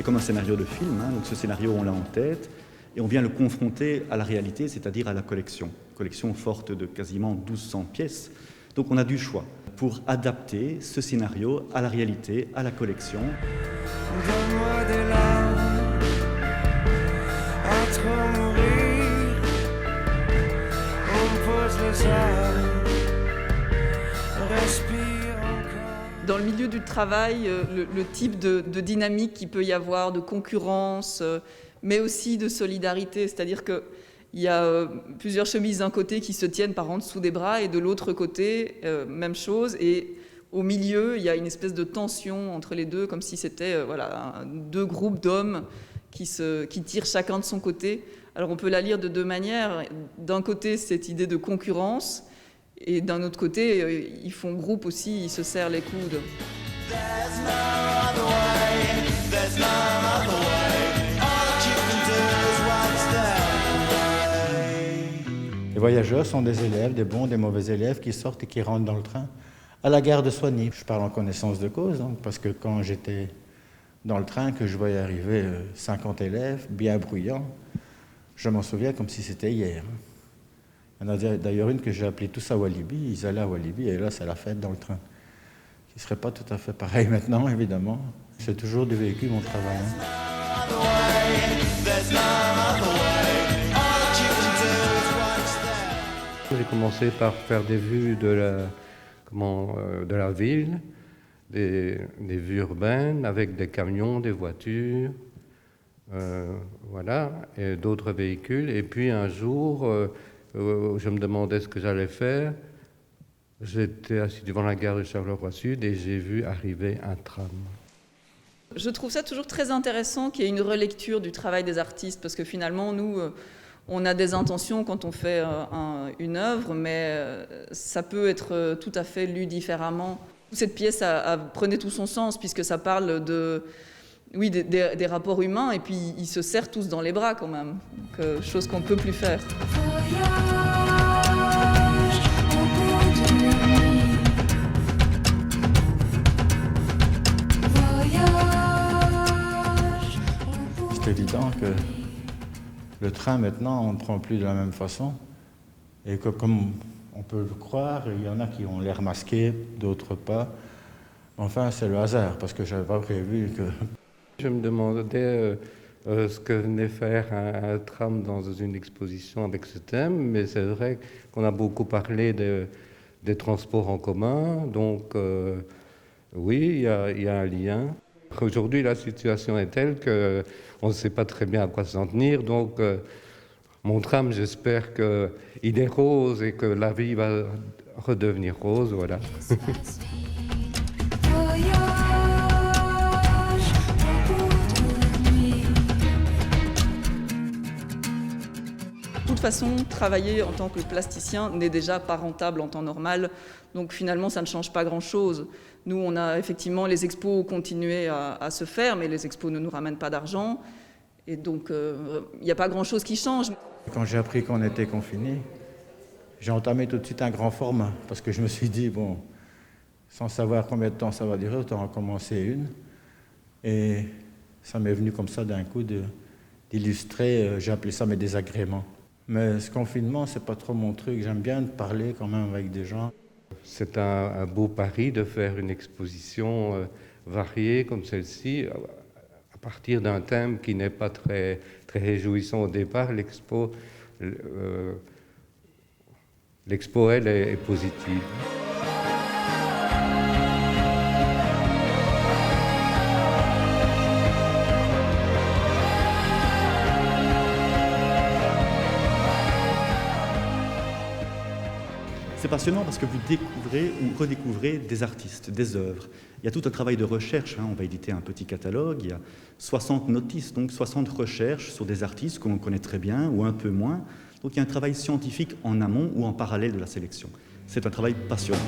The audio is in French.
comme un scénario de film, hein, donc ce scénario on l'a en tête, et on vient le confronter à la réalité, c'est-à-dire à la collection. Collection forte de quasiment 1200 pièces. Donc on a du choix pour adapter ce scénario à la réalité, à la collection. Donne-moi des larmes à trop mourir. On pose les armes, respire encore. Dans le milieu du travail, le type de dynamique qu'il peut y avoir, de concurrence, mais aussi de solidarité, c'est-à-dire qu'il y a plusieurs chemises d'un côté qui se tiennent par en dessous des bras et de l'autre côté, même chose. Et au milieu, il y a une espèce de tension entre les deux, comme si c'était deux groupes d'hommes qui tirent chacun de son côté. Alors on peut la lire de deux manières. D'un côté, cette idée de concurrence, et d'un autre côté, ils font groupe aussi, ils se serrent les coudes. Les voyageurs sont des élèves, des bons, des mauvais élèves qui sortent et qui rentrent dans le train à la gare de Soignies. Je parle en connaissance de cause, donc, parce que quand j'étais dans le train, que je voyais arriver 50 élèves, bien bruyants, je m'en souviens comme si c'était hier. Il y en a d'ailleurs une que j'ai appelée tous à Walibi, ils allaient à Walibi et là c'est la fête dans le train. Qui ne serait pas tout à fait pareil maintenant, évidemment. C'est toujours du vécu mon travail. J'ai commencé par faire des vues de la ville, des vues urbaines avec des camions, des voitures, et d'autres véhicules. Et puis un jour, je me demandais ce que j'allais faire. J'étais assis devant la gare de Charleroi-Sud et j'ai vu arriver un tram. Je trouve ça toujours très intéressant qu'il y ait une relecture du travail des artistes, parce que finalement, nous, on a des intentions quand on fait une œuvre, mais ça peut être tout à fait lu différemment. Cette pièce prenait tout son sens, puisque ça parle des rapports humains, et puis ils se serrent tous dans les bras quand même, donc, chose qu'on ne peut plus faire. C'est évident que le train maintenant on ne prend plus de la même façon et que comme on peut le croire, il y en a qui ont l'air masqués, d'autres pas. Enfin c'est le hasard parce que je n'avais pas prévu que... Je me demandais ce que venait faire un tram dans une exposition avec ce thème, mais c'est vrai qu'on a beaucoup parlé des transports en commun, donc oui, il y a un lien. Aujourd'hui, la situation est telle qu'on ne sait pas très bien à quoi s'en tenir, donc mon tram, j'espère qu'il est rose et que la vie va redevenir rose, voilà. De toute façon, travailler en tant que plasticien n'est déjà pas rentable en temps normal, donc finalement ça ne change pas grand-chose. Nous, on a effectivement les expos continué à se faire, mais les expos ne nous ramènent pas d'argent, et donc il n'y a pas grand-chose qui change. Quand j'ai appris qu'on était confinés, j'ai entamé tout de suite un grand format, parce que je me suis dit, bon, sans savoir combien de temps ça va durer, autant en commencer une. Et ça m'est venu comme ça d'un coup d'illustrer, j'ai appelé ça mes désagréments. Mais ce confinement, c'est pas trop mon truc. J'aime bien parler quand même avec des gens. C'est un beau pari de faire une exposition variée comme celle-ci, à partir d'un thème qui n'est pas très, très réjouissant au départ. L'expo, elle, est positive. C'est passionnant parce que vous découvrez ou redécouvrez des artistes, des œuvres. Il y a tout un travail de recherche, on va éditer un petit catalogue, il y a 60 notices, donc 60 recherches sur des artistes qu'on connaît très bien ou un peu moins. Donc il y a un travail scientifique en amont ou en parallèle de la sélection. C'est un travail passionnant.